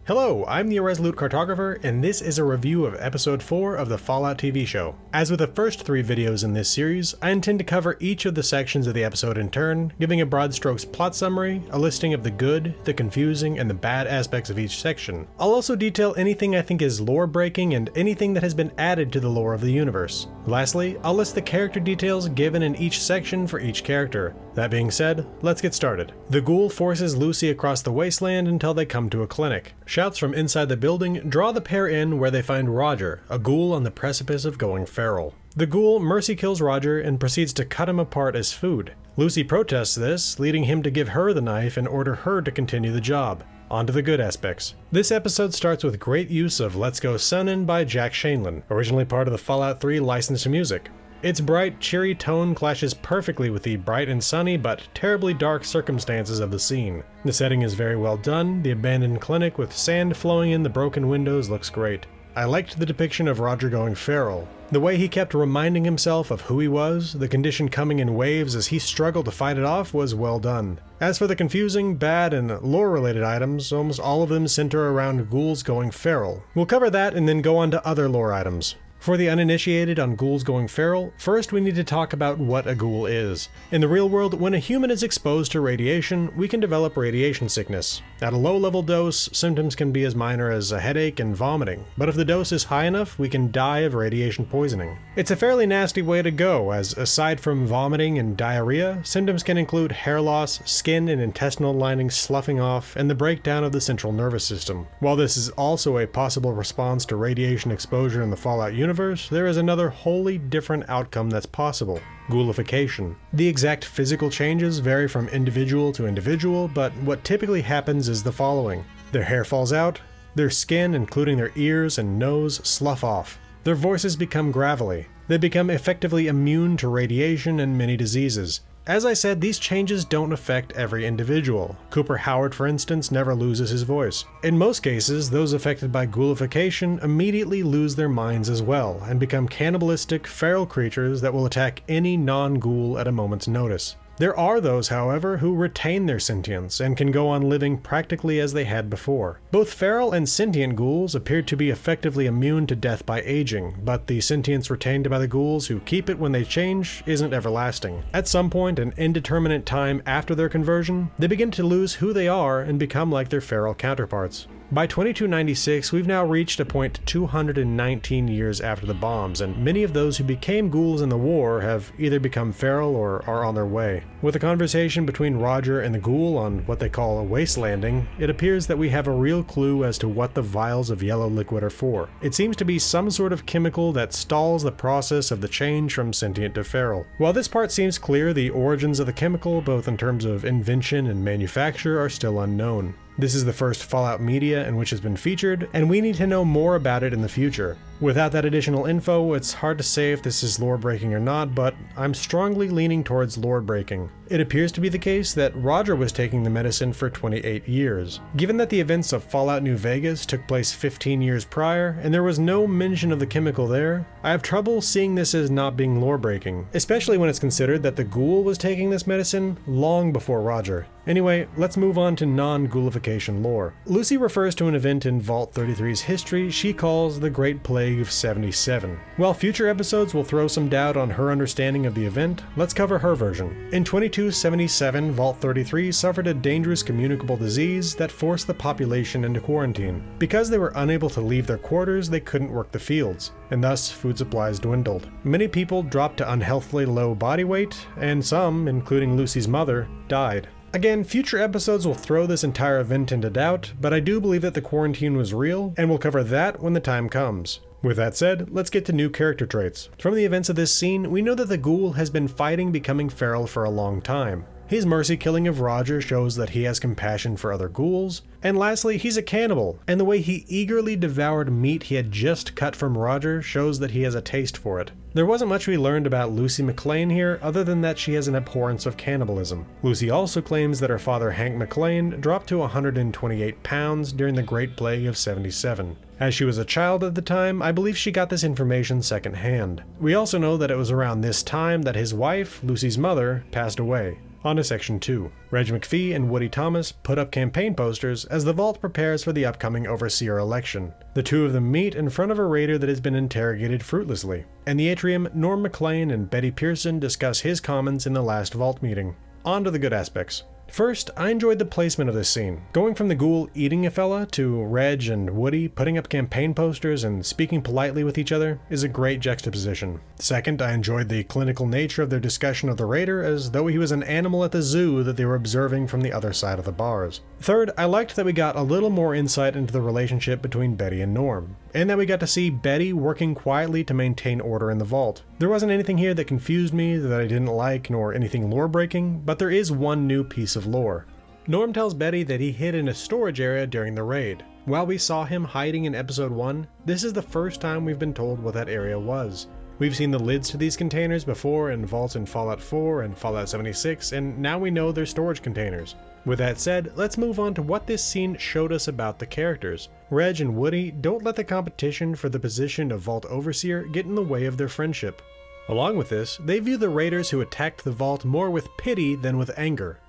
Hello, I'm the Irresolute Cartographer, and this is a review of Episode 4 of the Fallout TV show. As with the first 3 videos in this series, I intend to cover each of the sections of the episode in turn, giving a broad strokes plot summary, a listing of the good, the confusing, and the bad aspects of each section. I'll also detail anything I think is lore-breaking and anything that has been added to the lore of the universe. Lastly, I'll list the character details given in each section for each character. That being said, let's get started. The ghoul forces Lucy across the wasteland until they come to a clinic. Shouts from inside the building draw the pair in where they find Roger, a ghoul on the precipice of going feral. The ghoul mercy kills Roger and proceeds to cut him apart as food. Lucy protests this, leading him to give her the knife and order her to continue the job. On to the good aspects. This episode starts with great use of Let's Go Sunnin' by Jack Shanlin, originally part of the Fallout 3 licensed music. Its bright, cheery tone clashes perfectly with the bright and sunny but terribly dark circumstances of the scene. The setting is very well done, the abandoned clinic with sand flowing in the broken windows looks great. I liked the depiction of Roger going feral. The way he kept reminding himself of who he was, the condition coming in waves as he struggled to fight it off, was well done. As for the confusing, bad, and lore-related items, almost all of them center around ghouls going feral. We'll cover that and then go on to other lore items. For the uninitiated on ghouls going feral, first we need to talk about what a ghoul is. In the real world, when a human is exposed to radiation, we can develop radiation sickness. At a low-level dose, symptoms can be as minor as a headache and vomiting, but if the dose is high enough, we can die of radiation poisoning. It's a fairly nasty way to go, as aside from vomiting and diarrhea, symptoms can include hair loss, skin and intestinal linings sloughing off, and the breakdown of the central nervous system. While this is also a possible response to radiation exposure in the Fallout universe, there is another wholly different outcome that's possible: ghoulification. The exact physical changes vary from individual to individual, but what typically happens is the following. Their hair falls out, their skin, including their ears and nose, slough off. Their voices become gravelly. They become effectively immune to radiation and many diseases. As I said, these changes don't affect every individual. Cooper Howard, for instance, never loses his voice. In most cases, those affected by ghoulification immediately lose their minds as well, and become cannibalistic, feral creatures that will attack any non-ghoul at a moment's notice. There are those, however, who retain their sentience and can go on living practically as they had before. Both feral and sentient ghouls appear to be effectively immune to death by aging, but the sentience retained by the ghouls who keep it when they change isn't everlasting. At some point, an indeterminate time after their conversion, they begin to lose who they are and become like their feral counterparts. By 2296, we've now reached a point 219 years after the bombs, and many of those who became ghouls in the war have either become feral or are on their way. With a conversation between Roger and the ghoul on what they call a wastelanding, it appears that we have a real clue as to what the vials of yellow liquid are for. It seems to be some sort of chemical that stalls the process of the change from sentient to feral. While this part seems clear, the origins of the chemical, both in terms of invention and manufacture, are still unknown. This is the first Fallout media in which it's been featured, and we need to know more about it in the future. Without that additional info, it's hard to say if this is lore-breaking or not, but I'm strongly leaning towards lore-breaking. It appears to be the case that Roger was taking the medicine for 28 years. Given that the events of Fallout New Vegas took place 15 years prior, and there was no mention of the chemical there, I have trouble seeing this as not being lore-breaking, especially when it's considered that the ghoul was taking this medicine long before Roger. Anyway, let's move on to non-ghoulification lore. Lucy refers to an event in Vault 33's history she calls the Great Plague of 77. While future episodes will throw some doubt on her understanding of the event, let's cover her version. In 2277, Vault 33 suffered a dangerous communicable disease that forced the population into quarantine. Because they were unable to leave their quarters, they couldn't work the fields, and thus food supplies dwindled. Many people dropped to unhealthily low body weight, and some, including Lucy's mother, died. Again, future episodes will throw this entire event into doubt, but I do believe that the quarantine was real, and we'll cover that when the time comes. With that said, let's get to new character traits. From the events of this scene, we know that the ghoul has been fighting becoming feral for a long time. His mercy killing of Roger shows that he has compassion for other ghouls. And lastly, he's a cannibal, and the way he eagerly devoured meat he had just cut from Roger shows that he has a taste for it. There wasn't much we learned about Lucy McLean here, other than that she has an abhorrence of cannibalism. Lucy also claims that her father Hank McLean dropped to 128 pounds during the Great Plague of 77. As she was a child at the time, I believe she got this information secondhand. We also know that it was around this time that his wife, Lucy's mother, passed away. On to section 2. Reg McPhee and Woody Thomas put up campaign posters as the Vault prepares for the upcoming Overseer election. The two of them meet in front of a raider that has been interrogated fruitlessly. In the atrium, Norm MacLean and Betty Pearson discuss his comments in the last Vault meeting. On to the good aspects. First, I enjoyed the placement of this scene. Going from the ghoul eating a fella to Reg and Woody putting up campaign posters and speaking politely with each other is a great juxtaposition. Second, I enjoyed the clinical nature of their discussion of the raider as though he was an animal at the zoo that they were observing from the other side of the bars. Third, I liked that we got a little more insight into the relationship between Betty and Norm, and that we got to see Betty working quietly to maintain order in the vault. There wasn't anything here that confused me, that I didn't like, nor anything lore-breaking, but there is one new piece of lore. Norm tells Betty that he hid in a storage area during the raid. While we saw him hiding in episode 1, this is the first time we've been told what that area was. We've seen the lids to these containers before in vaults in Fallout 4 and Fallout 76, and now we know they're storage containers. With that said, let's move on to what this scene showed us about the characters. Reg and Woody don't let the competition for the position of Vault Overseer get in the way of their friendship. Along with this, they view the raiders who attacked the vault more with pity than with anger.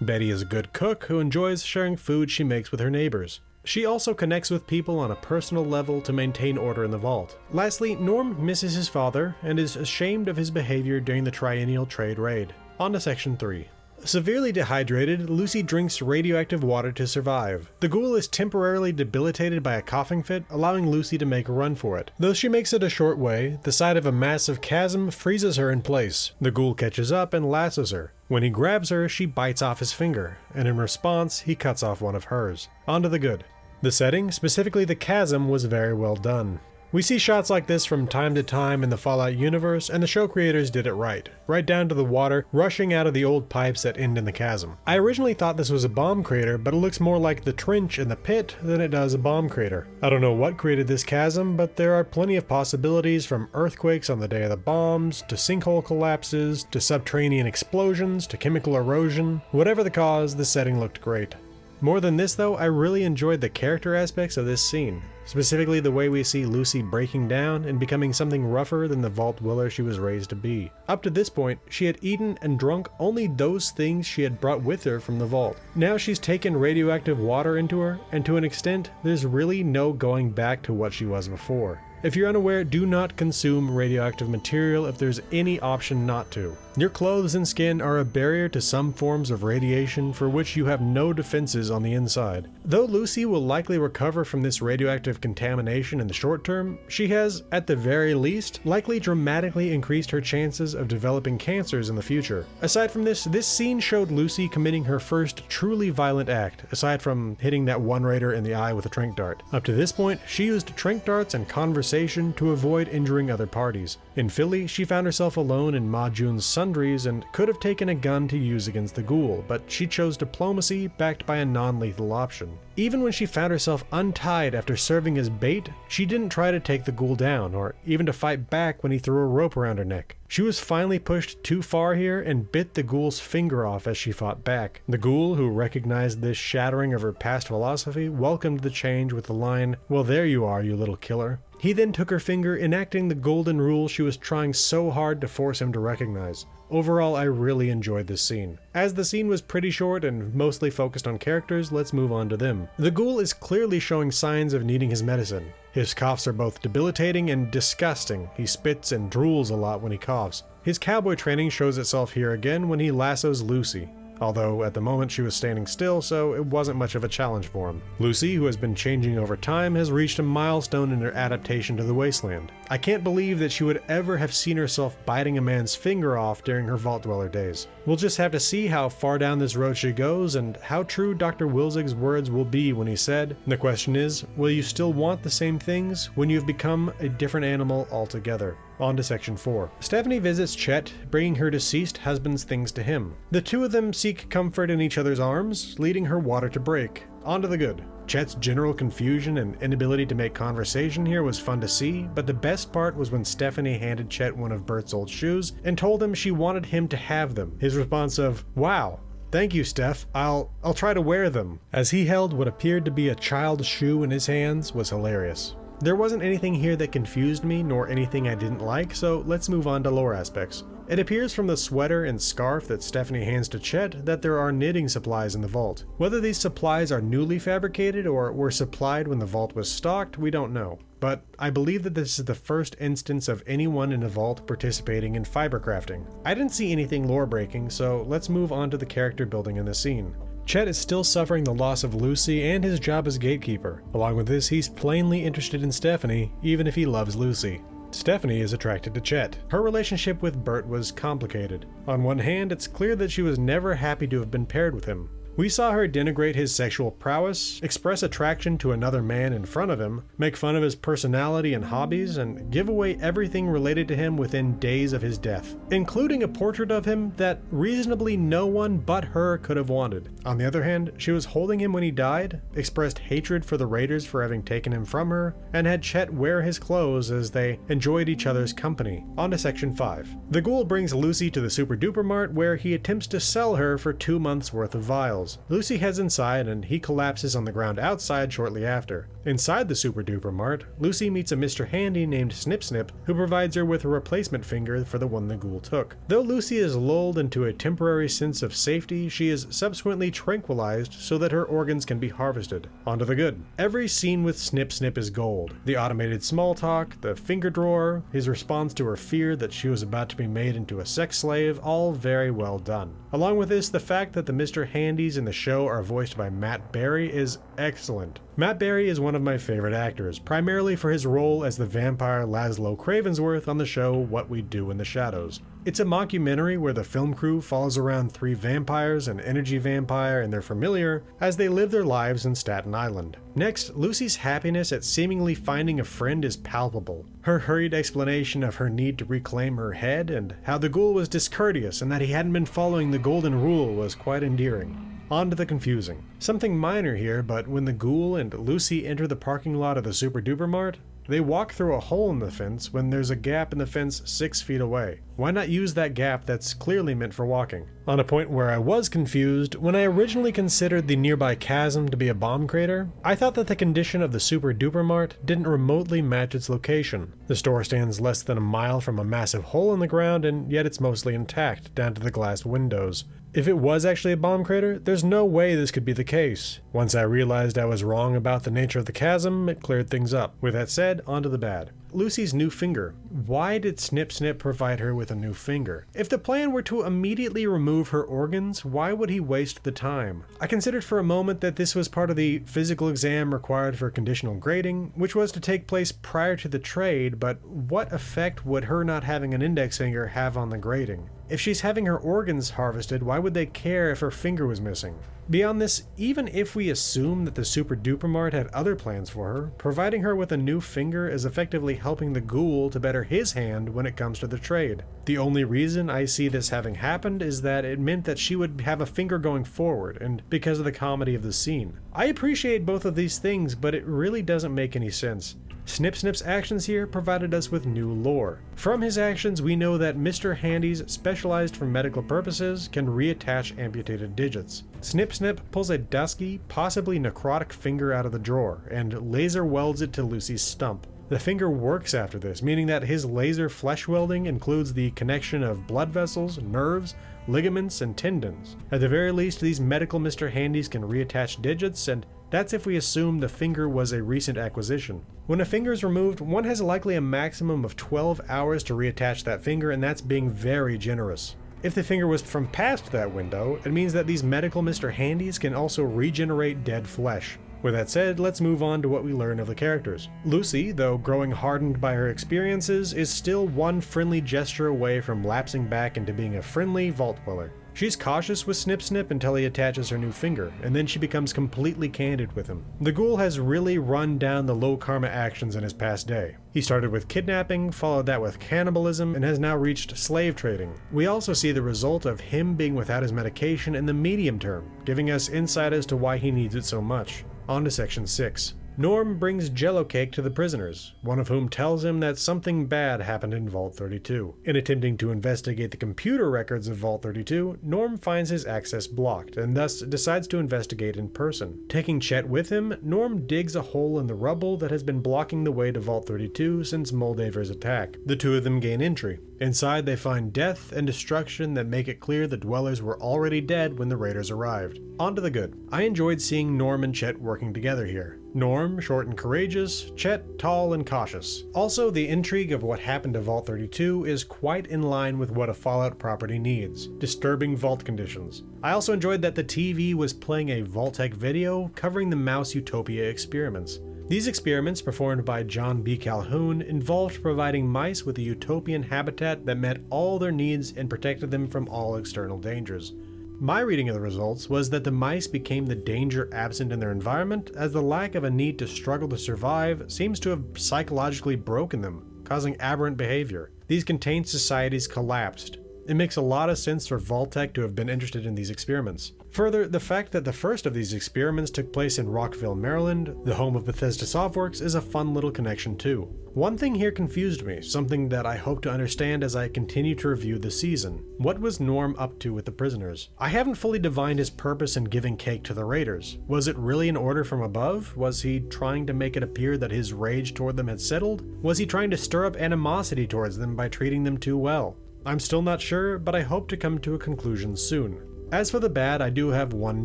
Betty is a good cook who enjoys sharing food she makes with her neighbors. She also connects with people on a personal level to maintain order in the vault. Lastly, Norm misses his father and is ashamed of his behavior during the Triennial Trade Raid. On to section 3. Severely dehydrated, Lucy drinks radioactive water to survive. The ghoul is temporarily debilitated by a coughing fit, allowing Lucy to make a run for it. Though she makes it a short way, the side of a massive chasm freezes her in place. The ghoul catches up and lassos her. When he grabs her, she bites off his finger, and in response, he cuts off one of hers. On to the good. The setting, specifically the chasm, was very well done. We see shots like this from time to time in the Fallout universe, and the show creators did it right down to the water rushing out of the old pipes that end in the chasm. I originally thought this was a bomb crater, but it looks more like the trench in the pit than it does a bomb crater. I don't know what created this chasm, but there are plenty of possibilities, from earthquakes on the day of the bombs, to sinkhole collapses, to subterranean explosions, to chemical erosion. Whatever the cause, the setting looked great. More than this though, I really enjoyed the character aspects of this scene. Specifically the way we see Lucy breaking down and becoming something rougher than the Vault Dweller she was raised to be. Up to this point, she had eaten and drunk only those things she had brought with her from the vault. Now she's taken radioactive water into her, and to an extent, there's really no going back to what she was before. If you're unaware, do not consume radioactive material if there's any option not to. Your clothes and skin are a barrier to some forms of radiation for which you have no defenses on the inside. Though Lucy will likely recover from this radioactive contamination in the short term, she has, at the very least, likely dramatically increased her chances of developing cancers in the future. Aside from this scene showed Lucy committing her first truly violent act, aside from hitting that one raider in the eye with a tranq dart. Up to this point, she used tranq darts and conversation to avoid injuring other parties. In Philly, she found herself alone in Ma Jun's sundries and could have taken a gun to use against the ghoul, but she chose diplomacy backed by a non-lethal option. Even when she found herself untied after serving as bait, she didn't try to take the ghoul down, or even to fight back when he threw a rope around her neck. She was finally pushed too far here and bit the ghoul's finger off as she fought back. The ghoul, who recognized this shattering of her past philosophy, welcomed the change with the line, "Well, there you are, you little killer." He then took her finger, enacting the golden rule she was trying so hard to force him to recognize. Overall, I really enjoyed this scene. As the scene was pretty short and mostly focused on characters, let's move on to them. The ghoul is clearly showing signs of needing his medicine. His coughs are both debilitating and disgusting. He spits and drools a lot when he coughs. His cowboy training shows itself here again when he lassos Lucy. Although at the moment she was standing still, so it wasn't much of a challenge for him. Lucy, who has been changing over time, has reached a milestone in her adaptation to the wasteland. I can't believe that she would ever have seen herself biting a man's finger off during her Vault Dweller days. We'll just have to see how far down this road she goes and how true Dr. Wilzig's words will be when he said, "The question is, will you still want the same things when you have become a different animal altogether?" On to section 4. Stephanie visits Chet, bringing her deceased husband's things to him. The two of them seek comfort in each other's arms, leading her water to break. On to the good. Chet's general confusion and inability to make conversation here was fun to see, but the best part was when Stephanie handed Chet one of Bert's old shoes and told him she wanted him to have them. His response of, "Wow, thank you, Steph. I'll try to wear them," as he held what appeared to be a child's shoe in his hands, was hilarious. There wasn't anything here that confused me, nor anything I didn't like, so let's move on to lore aspects. It appears from the sweater and scarf that Stephanie hands to Chet that there are knitting supplies in the vault. Whether these supplies are newly fabricated or were supplied when the vault was stocked, we don't know. But I believe that this is the first instance of anyone in the vault participating in fiber crafting. I didn't see anything lore breaking, so let's move on to the character building in the scene. Chet is still suffering the loss of Lucy and his job as gatekeeper. Along with this, he's plainly interested in Stephanie, even if he loves Lucy. Stephanie is attracted to Chet. Her relationship with Bert was complicated. On one hand, it's clear that she was never happy to have been paired with him. We saw her denigrate his sexual prowess, express attraction to another man in front of him, make fun of his personality and hobbies, and give away everything related to him within days of his death, including a portrait of him that reasonably no one but her could have wanted. On the other hand, she was holding him when he died, expressed hatred for the Raiders for having taken him from her, and had Chet wear his clothes as they enjoyed each other's company. On to section 5. The Ghoul brings Lucy to the Super Duper Mart where he attempts to sell her for 2 months worth of vials. Lucy heads inside and he collapses on the ground outside shortly after. Inside the Super Duper Mart, Lucy meets a Mr. Handy named Snip Snip who provides her with a replacement finger for the one the Ghoul took. Though Lucy is lulled into a temporary sense of safety, she is subsequently tranquilized so that her organs can be harvested. On to the good. Every scene with Snip Snip is gold. The automated small talk, the finger drawer, his response to her fear that she was about to be made into a sex slave, all very well done. Along with this, the fact that the Mr. Handys in the show are voiced by Matt Berry is excellent. Matt Berry is one of my favorite actors, primarily for his role as the vampire Laszlo Cravensworth on the show What We Do in the Shadows. It's a mockumentary where the film crew follows around 3 vampires, an energy vampire, and their familiar as they live their lives in Staten Island. Next, Lucy's happiness at seemingly finding a friend is palpable. Her hurried explanation of her need to reclaim her head and how the Ghoul was discourteous and that he hadn't been following the golden rule was quite endearing. On to the confusing. Something minor here, but when the Ghoul and Lucy enter the parking lot of the Super Duper Mart, they walk through a hole in the fence when there's a gap in the fence 6 feet away. Why not use that gap that's clearly meant for walking? On a point where I was confused, when I originally considered the nearby chasm to be a bomb crater, I thought that the condition of the Super Duper Mart didn't remotely match its location. The store stands less than a mile from a massive hole in the ground, and yet it's mostly intact, down to the glass windows. If it was actually a bomb crater, there's no way this could be the case. Once I realized I was wrong about the nature of the chasm, it cleared things up. With that said, on to the bad. Lucy's new finger. Why did Snip Snip provide her with a new finger? If the plan were to immediately remove her organs, why would he waste the time? I considered for a moment that this was part of the physical exam required for conditional grading, which was to take place prior to the trade, but what effect would her not having an index finger have on the grading? If she's having her organs harvested, why would they care if her finger was missing? Beyond this, even if we assume that the Super Duper Mart had other plans for her, providing her with a new finger is effectively helping the Ghoul to better his hand when it comes to the trade. The only reason I see this having happened is that it meant that she would have a finger going forward, and because of the comedy of the scene. I appreciate both of these things, but it really doesn't make any sense. Snip Snip's actions here provided us with new lore. From his actions, we know that Mr. Handys, specialized for medical purposes, can reattach amputated digits. Snip Snip pulls a dusky, possibly necrotic finger out of the drawer, and laser welds it to Lucy's stump. The finger works after this, meaning that his laser flesh welding includes the connection of blood vessels, nerves, ligaments, and tendons. At the very least, these medical Mr. Handys can reattach digits, and that's if we assume the finger was a recent acquisition. When a finger is removed, one has likely a maximum of 12 hours to reattach that finger, and that's being very generous. If the finger was from past that window, it means that these medical Mr. Handys can also regenerate dead flesh. With that said, let's move on to what we learn of the characters. Lucy, though growing hardened by her experiences, is still one friendly gesture away from lapsing back into being a friendly vault dweller. She's cautious with Snip Snip until he attaches her new finger, and then she becomes completely candid with him. The Ghoul has really run down the low karma actions in his past day. He started with kidnapping, followed that with cannibalism, and has now reached slave trading. We also see the result of him being without his medication in the medium term, giving us insight as to why he needs it so much. On to section 6. Norm brings Jello cake to the prisoners, one of whom tells him that something bad happened in Vault 32. In attempting to investigate the computer records of Vault 32, Norm finds his access blocked, and thus decides to investigate in person. Taking Chet with him, Norm digs a hole in the rubble that has been blocking the way to Vault 32 since Moldaver's attack. The two of them gain entry. Inside, they find death and destruction that make it clear the dwellers were already dead when the raiders arrived. On to the good. I enjoyed seeing Norm and Chet working together here. Norm, short and courageous, Chet, tall and cautious. Also, the intrigue of what happened to Vault 32 is quite in line with what a Fallout property needs. Disturbing vault conditions. I also enjoyed that the TV was playing a Vault-Tec video covering the Mouse Utopia experiments. These experiments, performed by John B. Calhoun, involved providing mice with a utopian habitat that met all their needs and protected them from all external dangers. My reading of the results was that the mice became the danger absent in their environment, as the lack of a need to struggle to survive seems to have psychologically broken them, causing aberrant behavior. These contained societies collapsed. It makes a lot of sense for Vault-Tec to have been interested in these experiments. Further, the fact that the first of these experiments took place in Rockville, Maryland, the home of Bethesda Softworks, is a fun little connection too. One thing here confused me, something that I hope to understand as I continue to review the season. What was Norm up to with the prisoners? I haven't fully divined his purpose in giving cake to the raiders. Was it really an order from above? Was he trying to make it appear that his rage toward them had settled? Was he trying to stir up animosity towards them by treating them too well? I'm still not sure, but I hope to come to a conclusion soon. As for the bad, I do have one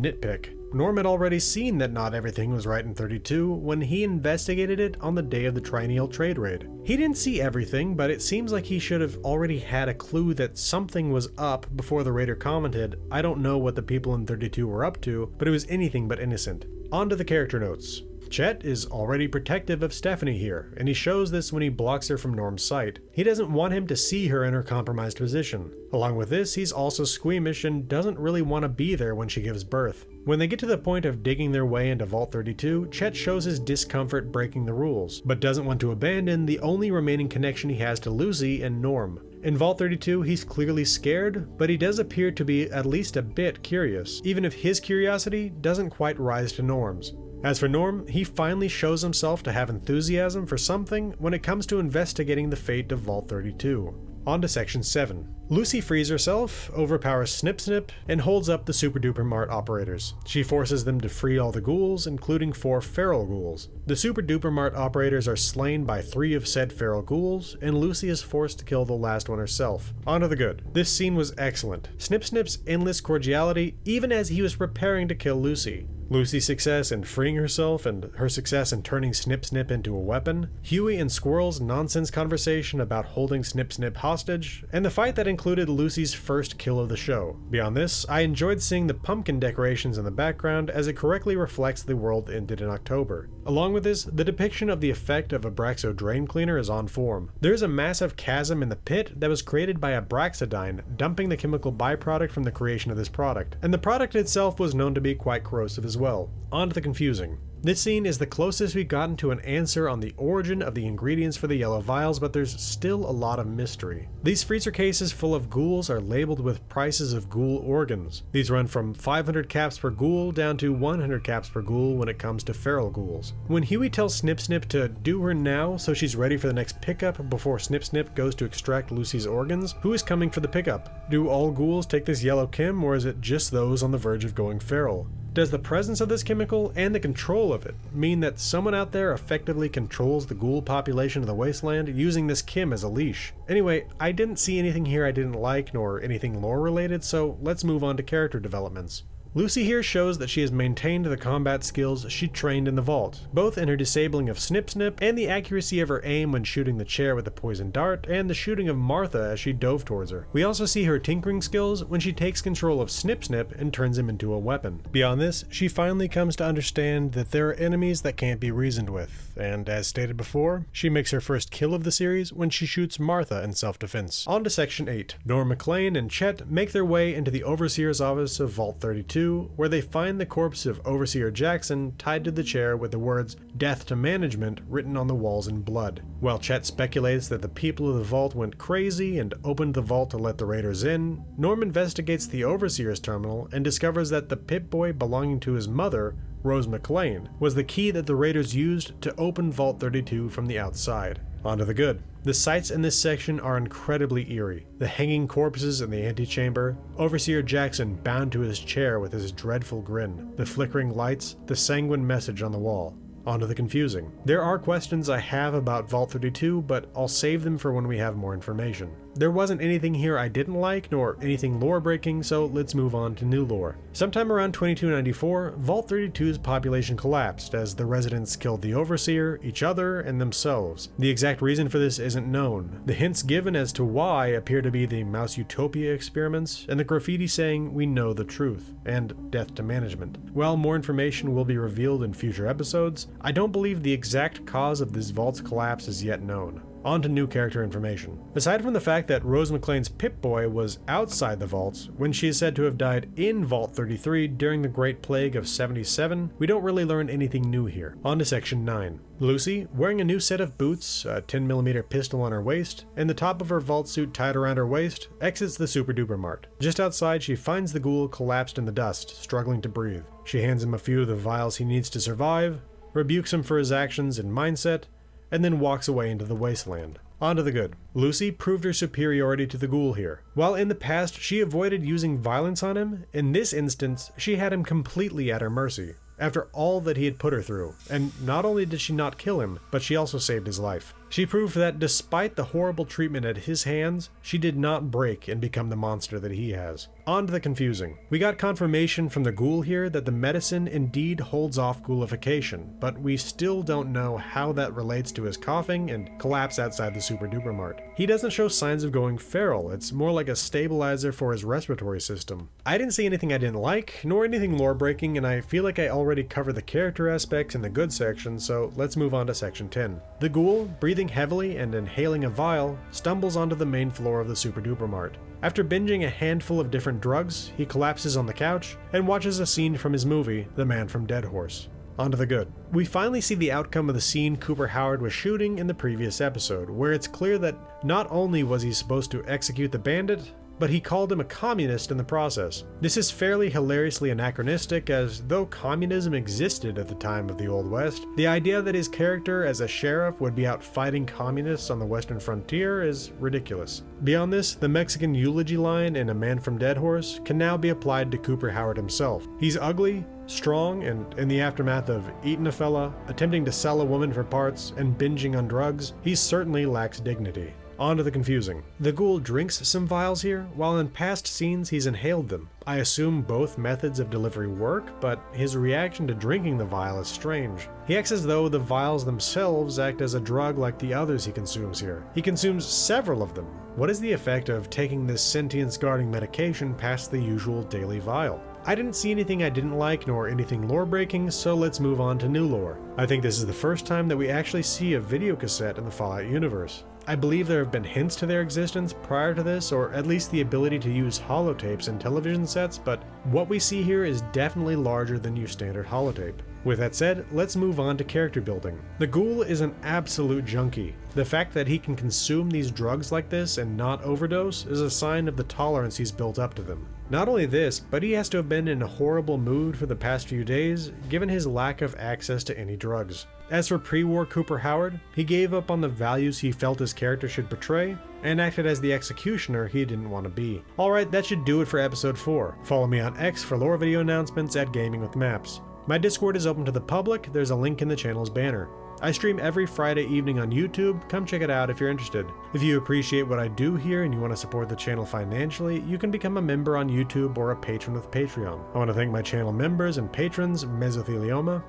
nitpick. Norm had already seen that not everything was right in 32 when he investigated it on the day of the Triennial Trade Raid. He didn't see everything, but it seems like he should have already had a clue that something was up before the raider commented, "I don't know what the people in 32 were up to, but it was anything but innocent." On to the character notes. Chet is already protective of Stephanie here, and he shows this when he blocks her from Norm's sight. He doesn't want him to see her in her compromised position. Along with this, he's also squeamish and doesn't really want to be there when she gives birth. When they get to the point of digging their way into Vault 32, Chet shows his discomfort breaking the rules, but doesn't want to abandon the only remaining connection he has to Lucy and Norm. In Vault 32, he's clearly scared, but he does appear to be at least a bit curious, even if his curiosity doesn't quite rise to Norm's. As for Norm, he finally shows himself to have enthusiasm for something when it comes to investigating the fate of Vault 32. On to Section 7. Lucy frees herself, overpowers Snip Snip, and holds up the Super Duper Mart operators. She forces them to free all the ghouls, including 4 feral ghouls. The Super Duper Mart operators are slain by 3 of said feral ghouls, and Lucy is forced to kill the last one herself. On to the good. This scene was excellent. Snip Snip's endless cordiality, even as he was preparing to kill Lucy. Lucy's success in freeing herself and her success in turning Snip Snip into a weapon, Huey and Squirrel's nonsense conversation about holding Snip Snip hostage, and the fight that included Lucy's first kill of the show. Beyond this, I enjoyed seeing the pumpkin decorations in the background as it correctly reflects the world ended in October. Along with this, the depiction of the effect of a Braxo drain cleaner is on form. There's a massive chasm in the pit that was created by a Braxodine dumping the chemical byproduct from the creation of this product, and the product itself was known to be quite corrosive as well. On to the confusing. This scene is the closest we've gotten to an answer on the origin of the ingredients for the yellow vials, but there's still a lot of mystery. These freezer cases full of ghouls are labeled with prices of ghoul organs. These run from 500 caps per ghoul down to 100 caps per ghoul when it comes to feral ghouls. When Huey tells Snip Snip to do her now so she's ready for the next pickup before Snip Snip goes to extract Lucy's organs, who is coming for the pickup? Do all ghouls take this yellow chem, or is it just those on the verge of going feral? Does the presence of this chemical and the control of it mean that someone out there effectively controls the ghoul population of the wasteland using this chem as a leash? Anyway, I didn't see anything here I didn't like nor anything lore related, so let's move on to character developments. Lucy here shows that she has maintained the combat skills she trained in the vault, both in her disabling of Snip Snip and the accuracy of her aim when shooting the chair with the poison dart and the shooting of Martha as she dove towards her. We also see her tinkering skills when she takes control of Snip Snip and turns him into a weapon. Beyond this, she finally comes to understand that there are enemies that can't be reasoned with, and as stated before, she makes her first kill of the series when she shoots Martha in self-defense. On to Section 8. Norm MacLean and Chet make their way into the Overseer's office of Vault 32 32, where they find the corpse of Overseer Jackson tied to the chair with the words "Death to Management" written on the walls in blood. While Chet speculates that the people of the vault went crazy and opened the vault to let the raiders in, Norm investigates the Overseer's terminal and discovers that the Pip-Boy belonging to his mother, Rose McLean, was the key that the raiders used to open Vault 32 from the outside. On to the good. The sights in this section are incredibly eerie. The hanging corpses in the antechamber, Overseer Jackson bound to his chair with his dreadful grin, the flickering lights, the sanguine message on the wall. On to the confusing. There are questions I have about Vault 32, but I'll save them for when we have more information. There wasn't anything here I didn't like, nor anything lore-breaking, so let's move on to new lore. Sometime around 2294, Vault 32's population collapsed as the residents killed the Overseer, each other, and themselves. The exact reason for this isn't known. The hints given as to why appear to be the Mouse Utopia experiments, and the graffiti saying "We know the truth," and "Death to Management." While more information will be revealed in future episodes, I don't believe the exact cause of this vault's collapse is yet known. On to new character information. Aside from the fact that Rose McLean's Pip-Boy was outside the vaults when she is said to have died in Vault 33 during the Great Plague of 77, we don't really learn anything new here. On to Section 9. Lucy, wearing a new set of boots, a 10mm pistol on her waist, and the top of her vault suit tied around her waist, exits the Super Duper Mart. Just outside, she finds the ghoul collapsed in the dust, struggling to breathe. She hands him a few of the vials he needs to survive, rebukes him for his actions and mindset, and then walks away into the wasteland. On to the good. Lucy proved her superiority to the ghoul here. While in the past she avoided using violence on him, in this instance she had him completely at her mercy, after all that he had put her through, and not only did she not kill him, but she also saved his life. She proved that despite the horrible treatment at his hands, she did not break and become the monster that he has. On to the confusing. We got confirmation from the ghoul here that the medicine indeed holds off ghoulification, but we still don't know how that relates to his coughing and collapse outside the Super Duper Mart. He doesn't show signs of going feral, it's more like a stabilizer for his respiratory system. I didn't see anything I didn't like, nor anything lore breaking, and I feel like I already covered the character aspects in the good section, so let's move on to Section 10. The ghoul, breathing heavily and inhaling a vial, stumbles onto the main floor of the Super Duper Mart. After binging a handful of different drugs, he collapses on the couch and watches a scene from his movie, The Man from Dead Horse. On to the good. We finally see the outcome of the scene Cooper Howard was shooting in the previous episode, where it's clear that not only was he supposed to execute the bandit, but he called him a communist in the process. This is fairly hilariously anachronistic, as though communism existed at the time of the Old West, the idea that his character as a sheriff would be out fighting communists on the western frontier is ridiculous. Beyond this, the Mexican eulogy line in A Man from Dead Horse can now be applied to Cooper Howard himself. He's ugly, strong, and in the aftermath of eating a fella, attempting to sell a woman for parts, and binging on drugs, he certainly lacks dignity. On to the confusing. The ghoul drinks some vials here, while in past scenes he's inhaled them. I assume both methods of delivery work, but his reaction to drinking the vial is strange. He acts as though the vials themselves act as a drug like the others he consumes here. He consumes several of them. What is the effect of taking this sentience-guarding medication past the usual daily vial? I didn't see anything I didn't like, nor anything lore-breaking, so let's move on to new lore. I think this is the first time that we actually see a video cassette in the Fallout universe. I believe there have been hints to their existence prior to this, or at least the ability to use holotapes in television sets, but what we see here is definitely larger than your standard holotape. With that said, let's move on to character building. The ghoul is an absolute junkie. The fact that he can consume these drugs like this and not overdose is a sign of the tolerance he's built up to them. Not only this, but he has to have been in a horrible mood for the past few days, given his lack of access to any drugs. As for pre-war Cooper Howard, he gave up on the values he felt his character should portray, and acted as the executioner he didn't want to be. Alright, that should do it for episode 4. Follow me on X for lore video announcements at Gaming with Maps. My Discord is open to the public, there's a link in the channel's banner. I stream every Friday evening on YouTube, come check it out if you're interested. If you appreciate what I do here and you want to support the channel financially, you can become a member on YouTube or a patron with Patreon. I want to thank my channel members and patrons, Mesothelioma,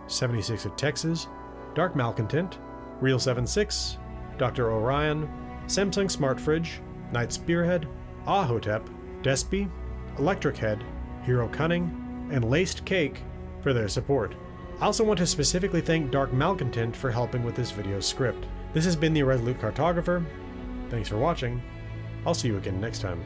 76 of Texas, Dark Malcontent, Real76, Dr. Orion, Samsung Smart Fridge, Night Spearhead, Ahotep, Despy, Electric Head, Hero Cunning, and Laced Cake for their support. I also want to specifically thank Dark Malcontent for helping with this video's script. This has been the Resolute Cartographer. Thanks for watching. I'll see you again next time.